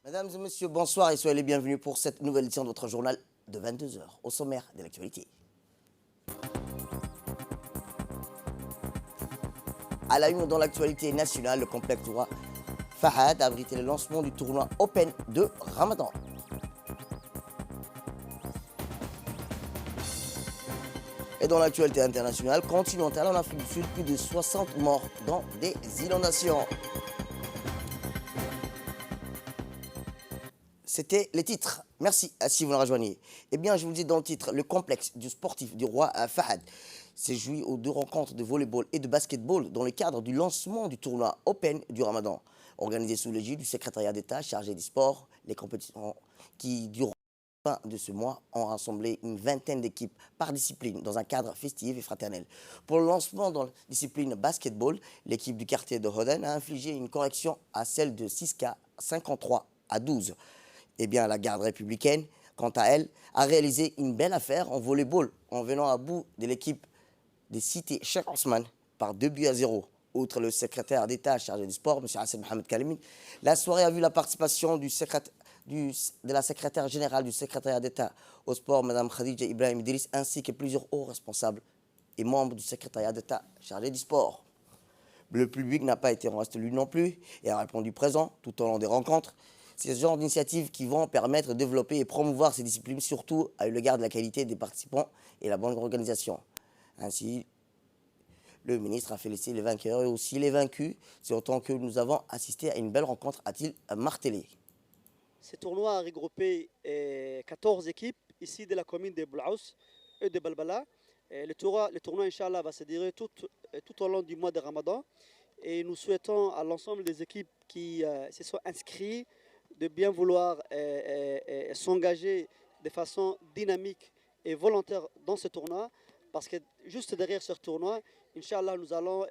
Mesdames et messieurs, bonsoir et soyez les bienvenus pour cette nouvelle édition de votre journal de 22 heures au sommaire de l'actualité. À la une dans l'actualité nationale, le complexe du roi Fahad a abrité le lancement du tournoi Open de Ramadan. Et dans l'actualité internationale continentale, en Afrique du Sud, plus de 60 morts dans des inondations. C'était les titres. Merci si vous nous rejoignez. Eh bien, je vous dis dans le titre, le complexe du sportif du roi Fahad s'est joui aux deux rencontres de volleyball et de basketball dans le cadre du lancement du tournoi Open du Ramadan, organisé sous l'égide du secrétariat d'État chargé du sport. Les compétitions qui durent fin de ce mois ont rassemblé une vingtaine d'équipes par discipline dans un cadre festif et fraternel. Pour le lancement dans la discipline basketball, l'équipe du quartier de Hoden a infligé une correction à celle de 6K 53-12. Eh bien, la garde républicaine, quant à elle, a réalisé une belle affaire en volleyball en venant à bout de l'équipe des cités Cheikh Ousmane par 2-0. Outre le secrétaire d'État chargé du sport, M. Hassan Mohamed Kalimin, la soirée a vu la participation de la secrétaire générale du secrétariat d'État au sport, Mme Khadija Ibrahim Idriss, ainsi que plusieurs hauts responsables et membres du secrétariat d'État chargé du sport. Le public n'a pas été en reste lui non plus et a répondu présent tout au long des rencontres. C'est ce genre d'initiatives qui vont permettre de développer et promouvoir ces disciplines, surtout à l'égard de la qualité des participants et la bonne organisation. Ainsi, le ministre a félicité les vainqueurs et aussi les vaincus. C'est autant que nous avons assisté à une belle rencontre, a-t-il martelé. Ce tournoi a regroupé 14 équipes ici de la commune de Boulaous et de Balbala. Le tournoi, Inch'Allah, va se dérouler tout au long du mois de Ramadan. Et nous souhaitons à l'ensemble des équipes qui se sont inscrites de bien vouloir s'engager de façon dynamique et volontaire dans ce tournoi. Parce que juste derrière ce tournoi, Inch'Allah, nous allons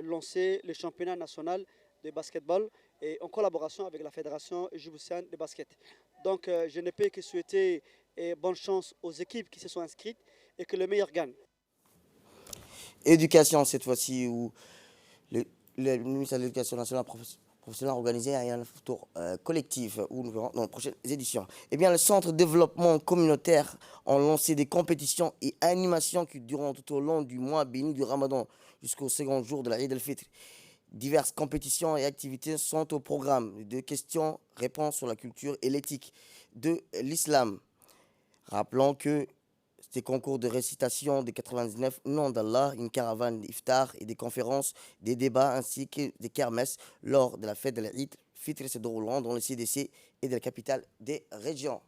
lancer le championnat national de basketball et en collaboration avec la Fédération djiboutienne de basket. Donc je ne peux que souhaiter bonne chance aux équipes qui se sont inscrites et que le meilleur gagne. Éducation cette fois-ci, où le ministère de l'Éducation nationale professionnelle a organisé un tour collectif où nous verrons dans les prochaines éditions. Eh bien, le Centre de développement communautaire ont lancé des compétitions et animations qui dureront tout au long du mois béni du Ramadan jusqu'au second jour de la Eid al-Fitr. Diverses compétitions et activités sont au programme. De questions-réponses sur la culture et l'éthique de l'islam. Rappelons que des concours de récitation de 99 noms d'Allah, une caravane d'iftar et des conférences, des débats ainsi que des kermesses lors de la fête de l'Eid Fitr se déroulant dans le CDC et de la capitale des régions.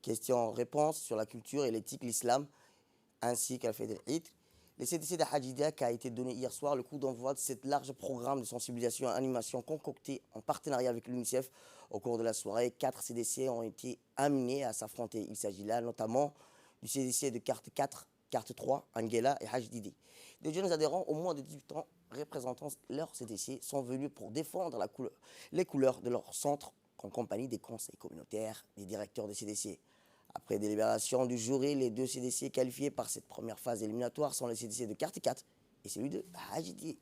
Questions-réponses sur la culture et l'éthique de l'islam ainsi qu'à la fête de l'Eid. Le CDC de Hadjidia qui a été donné hier soir le coup d'envoi de ce large programme de sensibilisation et animation concocté en partenariat avec l'UNICEF. Au cours de la soirée, 4 CDC ont été amenés à s'affronter. Il s'agit là notamment du CDC de carte 4, carte 3, Angela et Hajdidi. Des jeunes adhérents au moins de 18 ans représentant leur CDC sont venus pour défendre les couleurs de leur centre en compagnie des conseils communautaires, des directeurs des CDC. Après délibération du jury, les deux CDC qualifiés par cette première phase éliminatoire sont les CDC de carte 4 et celui de Hajdidi.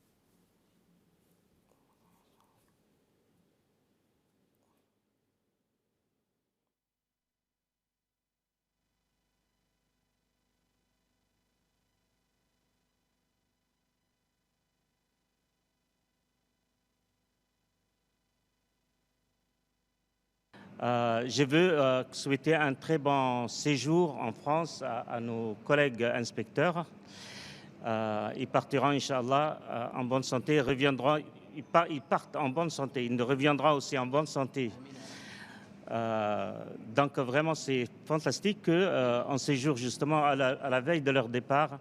Je veux souhaiter un très bon séjour en France à nos collègues inspecteurs. Ils partiront, Inch'Allah, en bonne santé. Ils partent en bonne santé. Ils reviendront aussi en bonne santé. Donc vraiment, c'est fantastique qu'on séjourne justement à la veille de leur départ,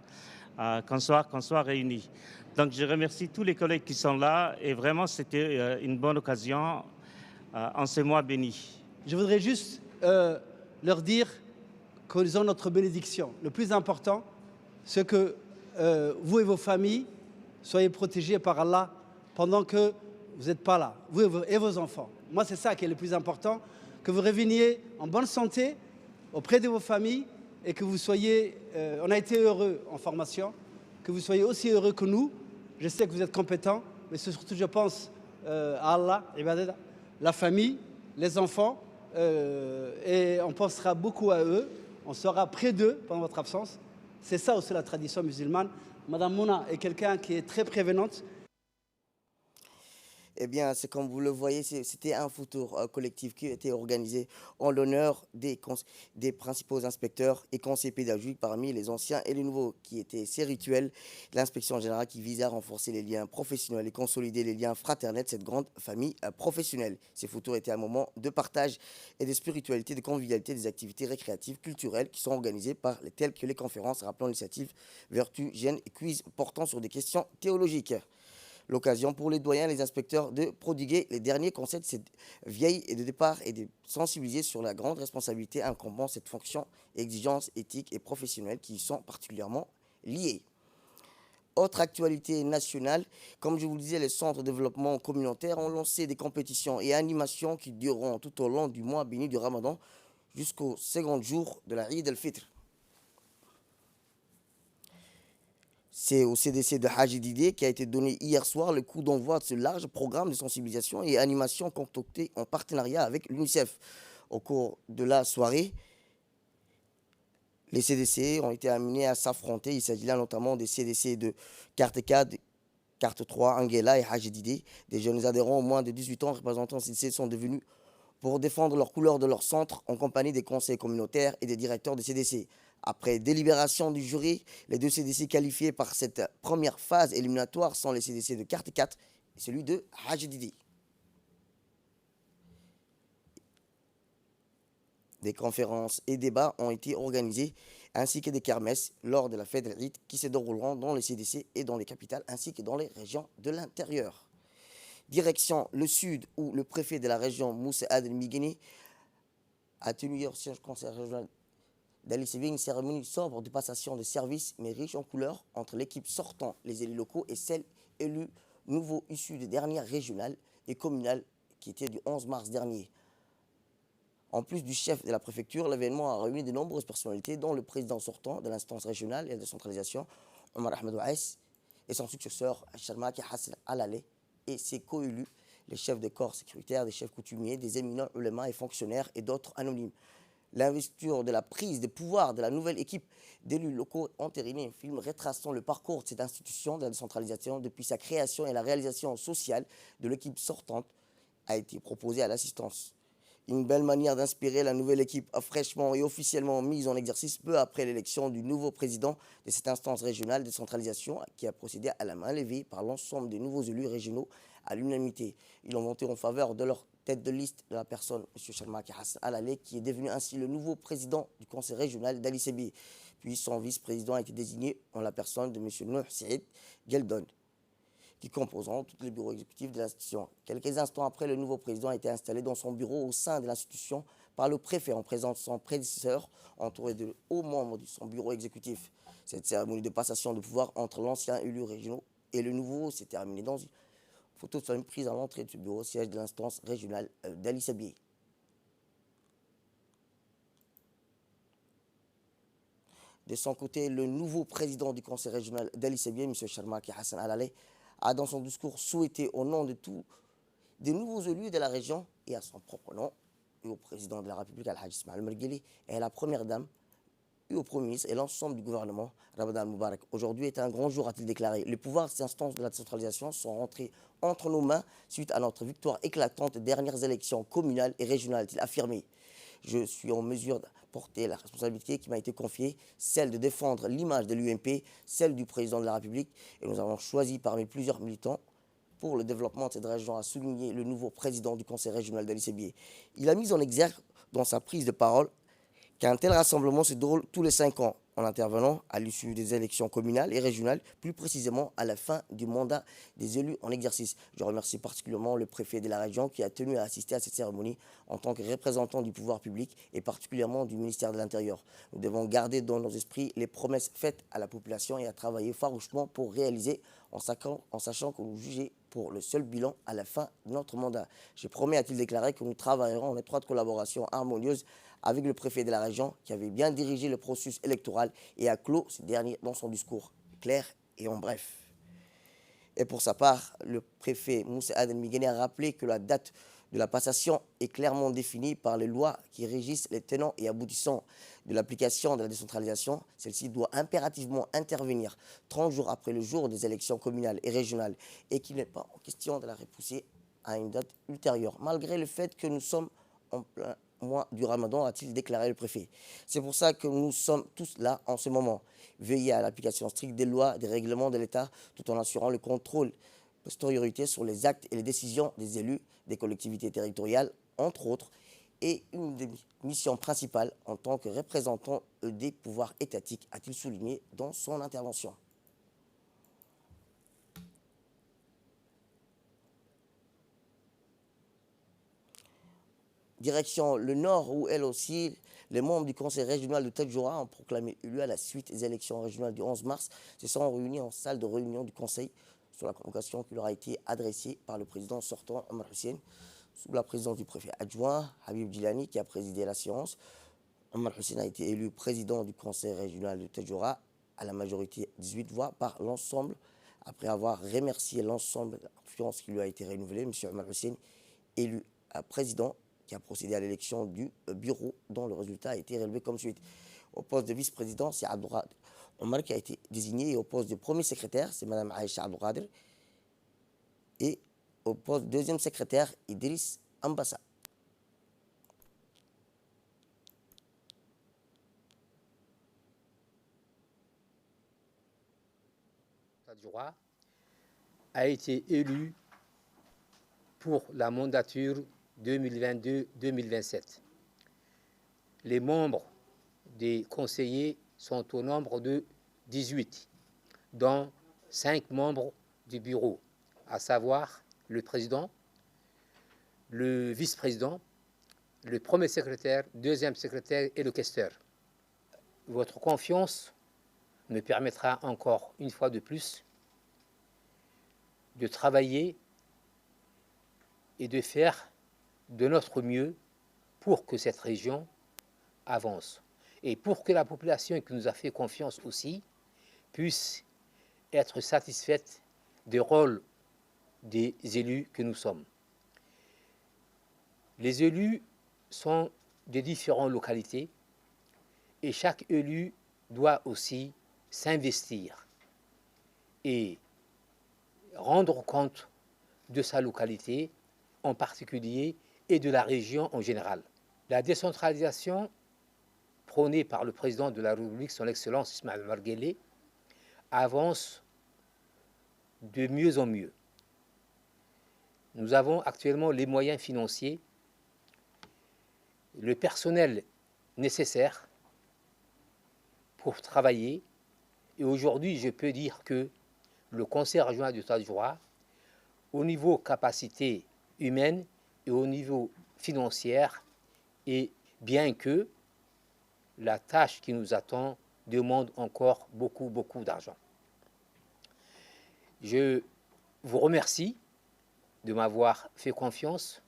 qu'on soit réunis. Donc je remercie tous les collègues qui sont là et vraiment, c'était une bonne occasion en ce mois béni. Je voudrais juste leur dire qu'ils ont notre bénédiction. Le plus important, c'est que vous et vos familles soyez protégés par Allah pendant que vous n'êtes pas là, vous et vos enfants. Moi, c'est ça qui est le plus important, que vous reveniez en bonne santé auprès de vos familles et que vous soyez, on a été heureux en formation, que vous soyez aussi heureux que nous. Je sais que vous êtes compétents, mais surtout, je pense à Allah, la famille, les enfants, et on pensera beaucoup à eux, on sera près d'eux pendant votre absence. C'est ça aussi la tradition musulmane. Madame Mouna est quelqu'un qui est très prévenante. Eh bien, c'est comme vous le voyez, c'était un futur collectif qui a été organisé en l'honneur des principaux inspecteurs et conseillers pédagogiques parmi les anciens et les nouveaux, qui étaient ces rituels. L'inspection générale qui visait à renforcer les liens professionnels et consolider les liens fraternels de cette grande famille professionnelle. Ces futurs étaient un moment de partage et de spiritualité, de convivialité, des activités récréatives, culturelles qui sont organisées par telles que les conférences rappelant l'initiative, vertu, gêne et quiz portant sur des questions théologiques. L'occasion pour les doyens et les inspecteurs de prodiguer les derniers conseils de cette vieille et de départ et de sensibiliser sur la grande responsabilité incombant cette fonction, exigences éthiques et professionnelles qui y sont particulièrement liées. Autre actualité nationale, comme je vous le disais, les centres de développement communautaire ont lancé des compétitions et animations qui dureront tout au long du mois béni du Ramadan jusqu'au second jour de la Eid al-Fitr. C'est au CDC de Haji Didier qui a été donné hier soir le coup d'envoi de ce large programme de sensibilisation et animation concocté en partenariat avec l'UNICEF. Au cours de la soirée, les CDC ont été amenés à s'affronter. Il s'agit là notamment des CDC de Carte 4, Carte 3, Anguela et Haji Didier. Des jeunes adhérents au moins de 18 ans représentant ces CDC sont devenus pour défendre leurs couleurs de leur centre en compagnie des conseils communautaires et des directeurs des CDC. Après délibération du jury, les deux CDC qualifiés par cette première phase éliminatoire sont les CDC de Carte 4 et celui de Haji Didier. Des conférences et débats ont été organisés ainsi que des kermesses lors de la fête de l'Eid qui se dérouleront dans les CDC et dans les capitales ainsi que dans les régions de l'intérieur. Direction le sud où le préfet de la région Moussa Adel Migueni a tenu hier au siège conseil régional d'Ali Sébi une cérémonie sobre de passation de services mais riche en couleurs entre l'équipe sortant, les élus locaux et celles élus nouveaux issus des dernières régionales et communales qui étaient du 11 mars dernier. En plus du chef de la préfecture, l'événement a réuni de nombreuses personnalités, dont le président sortant de l'instance régionale et de décentralisation, Omar Ahmed Ouaïs, et son successeur, Sharmaki Hassan Alaleh, et ses co-élus, les chefs de corps sécuritaires, des chefs coutumiers, des éminents ulémas et fonctionnaires et d'autres anonymes. L'investiture de la prise de pouvoir de la nouvelle équipe d'élus locaux entériné un film retraçant le parcours de cette institution de la décentralisation depuis sa création et la réalisation sociale de l'équipe sortante a été proposé à l'assistance. Une belle manière d'inspirer la nouvelle équipe fraîchement et officiellement mise en exercice peu après l'élection du nouveau président de cette instance régionale de décentralisation qui a procédé à la main levée par l'ensemble des nouveaux élus régionaux à l'unanimité. Ils ont voté en faveur de leur tête de liste de la personne, M. Sharmaki Hassan Alaleh, qui est devenu ainsi le nouveau président du conseil régional d'Ali Sébi. Puis son vice-président a été désigné en la personne de M. Nouh Saïd Geldon, qui composeront tous les bureaux exécutifs de l'institution. Quelques instants après, le nouveau président a été installé dans son bureau au sein de l'institution par le préfet en présence de son prédécesseur, entouré de hauts membres de son bureau exécutif. Cette cérémonie de passation de pouvoir entre l'ancien élu régional et le nouveau s'est terminée dans une photo de famille prise à l'entrée de ce bureau, siège de l'instance régionale d'Ali Sébi. De son côté, le nouveau président du conseil régional d'Ali Sébi, M. Sharmaki Hassan Alaleh, a dans son discours souhaité au nom de tous des nouveaux élus de la région et à son propre nom, et au président de la République, Al-Hajj Ismaël Mergueli, et à la première dame, et au Premier ministre et l'ensemble du gouvernement, Ramadan Moubarak. Aujourd'hui est un grand jour, a-t-il déclaré. Les pouvoirs de ces instances de la décentralisation sont rentrés entre nos mains suite à notre victoire éclatante des dernières élections communales et régionales, a-t-il affirmé. Je suis en mesure de porter la responsabilité qui m'a été confiée, celle de défendre l'image de l'UMP, celle du président de la République. Et nous avons choisi parmi plusieurs militants pour le développement de cette région, a souligné le nouveau président du conseil régional d'Ali Sébi. Il a mis en exergue dans sa prise de parole qu'un tel rassemblement se déroule tous les 5 ans, en intervenant à l'issue des élections communales et régionales, plus précisément à la fin du mandat des élus en exercice. Je remercie particulièrement le préfet de la région qui a tenu à assister à cette cérémonie en tant que représentant du pouvoir public et particulièrement du ministère de l'Intérieur. Nous devons garder dans nos esprits les promesses faites à la population et à travailler farouchement pour réaliser en sachant que nous jugeons pour le seul bilan à la fin de notre mandat. Je promets, a-t-il déclaré, que nous travaillerons en étroite collaboration harmonieuse avec le préfet de la région qui avait bien dirigé le processus électoral et a clos ce dernier dans son discours clair et en bref. Et pour sa part, le préfet Moussa Adel Migueni a rappelé que la date de la passation est clairement définie par les lois qui régissent les tenants et aboutissants de l'application de la décentralisation. Celle-ci doit impérativement intervenir 30 jours après le jour des élections communales et régionales et qu'il n'est pas en question de la repousser à une date ultérieure, malgré le fait que nous sommes en plein mois du Ramadan, a-t-il déclaré le préfet. C'est pour ça que nous sommes tous là en ce moment. Veiller à l'application stricte des lois, des règlements de l'État, tout en assurant le contrôle postériorité sur les actes et les décisions des élus, des collectivités territoriales, entre autres, et une des missions principales en tant que représentant des pouvoirs étatiques, a-t-il souligné dans son intervention. Direction le Nord, où elle aussi, les membres du conseil régional de Tadjoura ont proclamé élu à la suite des élections régionales du 11 mars, se sont réunis en salle de réunion du conseil sur la convocation qui leur a été adressée par le président sortant Omar Hussein, sous la présidence du préfet adjoint Habib Djilani qui a présidé la séance. Omar Hussein a été élu président du conseil régional de Tadjoura à la majorité 18 voix par l'ensemble, après avoir remercié l'ensemble de la confiance qui lui a été renouvelée. M. Omar Hussein, élu président, qui a procédé à l'élection du bureau dont le résultat a été relevé comme suit. Au poste de vice-président, c'est Abdourad Omar qui a été désigné, et au poste de premier secrétaire, c'est Mme Aïcha Abdouradir, et au poste de deuxième secrétaire, Idriss Ambassa. Tadjoura a été élu pour la mandature 2022-2027. Les membres des conseillers sont au nombre de 18, dont 5 membres du bureau, à savoir le président, le vice-président, le premier secrétaire, deuxième secrétaire et le questeur. Votre confiance me permettra encore une fois de plus de travailler et de faire de notre mieux pour que cette région avance et pour que la population qui nous a fait confiance aussi puisse être satisfaite du rôle des élus que nous sommes. Les élus sont de différentes localités et chaque élu doit aussi s'investir et rendre compte de sa localité en particulier et de la région en général. La décentralisation prônée par le président de la République, son Excellence Ismaël Omar Guelleh, avance de mieux en mieux. Nous avons actuellement les moyens financiers, le personnel nécessaire pour travailler. Et aujourd'hui, je peux dire que le conseil régional du Tadjoura, au niveau capacité humaine et au niveau financier, et bien que la tâche qui nous attend demande encore beaucoup d'argent. Je vous remercie de m'avoir fait confiance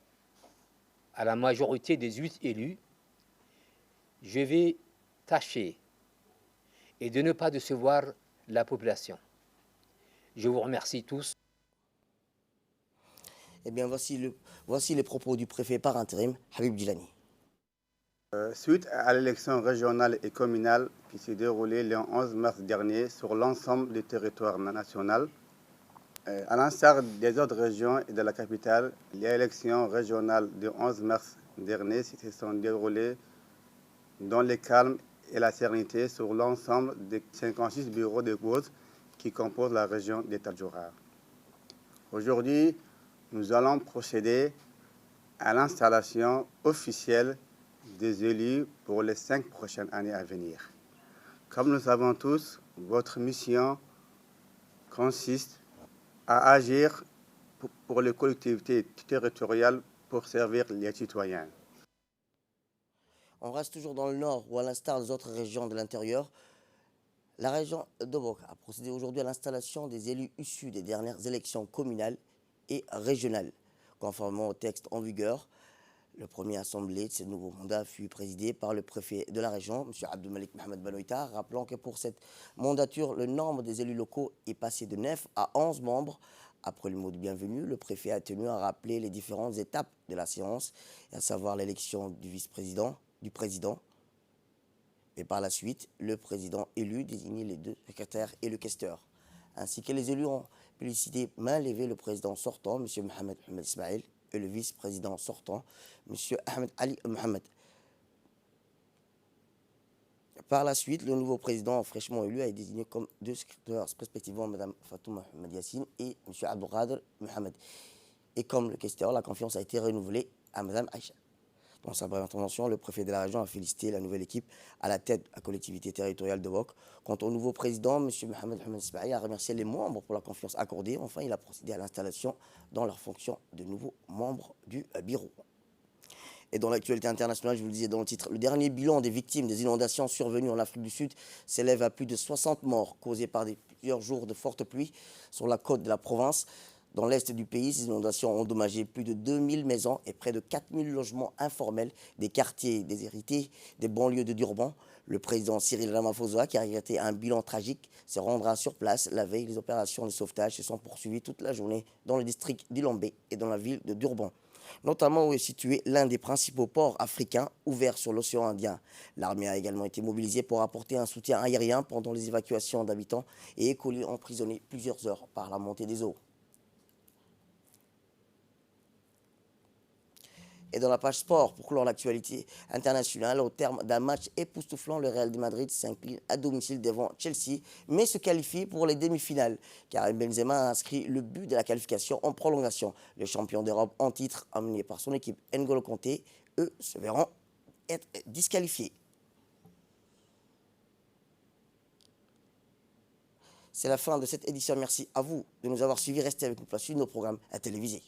à la majorité des 8 élus. Je vais tâcher et de ne pas décevoir la population. Je vous remercie tous. Eh bien, voici les propos du préfet par intérim, Habib Djilani. Suite à l'élection régionale et communale qui s'est déroulée le 11 mars dernier sur l'ensemble du territoire national, à l'instar des autres régions et de la capitale, les élections régionales du 11 mars dernier se sont déroulées dans le calme et la sérénité sur l'ensemble des 56 bureaux de vote qui composent la région de Tadjoura. Aujourd'hui, nous allons procéder à l'installation officielle des élus pour les 5 prochaines années à venir. Comme nous savons tous, votre mission consiste à agir pour les collectivités territoriales pour servir les citoyens. On reste toujours dans le nord, où à l'instar des autres régions de l'intérieur, la région de Boka a procédé aujourd'hui à l'installation des élus issus des dernières élections communales et régionales. Conformément au texte en vigueur, le premier assemblée de ce nouveau mandat fut présidé par le préfet de la région, M. Abdelmalik Mohamed Banoïta, rappelant que pour cette mandature, le nombre des élus locaux est passé de 9 à 11 membres, Après le mot de bienvenue, le préfet a tenu à rappeler les différentes étapes de la séance, à savoir l'élection du vice-président, du président, et par la suite, le président élu désigner les 2 secrétaires et le questeur, ainsi que les élus ont félicité main levée le président sortant, M. Mohamed Ismail, et le vice-président sortant, M. Ahmed Ali Mohamed. Par la suite, le nouveau président fraîchement élu a été désigné comme 2 secrétaires, respectivement Mme Fatouma Mohamed Yassine et M. Abdelkader Mohamed. Et comme le questeur, la confiance a été renouvelée à Mme Aïcha. Dans sa brève intervention, le préfet de la région a félicité la nouvelle équipe à la tête de la collectivité territoriale de Wok. Quant au nouveau président, M. Mohamed Ismail a remercié les membres pour la confiance accordée. Enfin, il a procédé à l'installation dans leurs fonctions de nouveaux membres du bureau. Et dans l'actualité internationale, je vous le disais dans le titre, le dernier bilan des victimes des inondations survenues en Afrique du Sud s'élève à plus de 60 morts causées par plusieurs jours de fortes pluies sur la côte de la province. Dans l'est du pays, ces inondations ont endommagé plus de 2000 maisons et près de 4000 logements informels des quartiers déshérités des banlieues de Durban. Le président Cyril Ramaphosa, qui a regretté un bilan tragique, se rendra sur place la veille. Les opérations de sauvetage se sont poursuivies toute la journée dans le district d'Ilombe et dans la ville de Durban, notamment où est situé l'un des principaux ports africains ouverts sur l'océan Indien. L'armée a également été mobilisée pour apporter un soutien aérien pendant les évacuations d'habitants et écoulés emprisonnés plusieurs heures par la montée des eaux. Et dans la page sport, pour clore l'actualité internationale, au terme d'un match époustouflant, le Real de Madrid s'incline à domicile devant Chelsea, mais se qualifie pour les demi-finales. Karim Benzema a inscrit le but de la qualification en prolongation. Les champions d'Europe en titre, emmenés par son équipe N'Golo Kanté, eux, se verront être disqualifiés. C'est la fin de cette édition. Merci à vous de nous avoir suivis. Restez avec nous pour la suite de nos programmes à téléviser.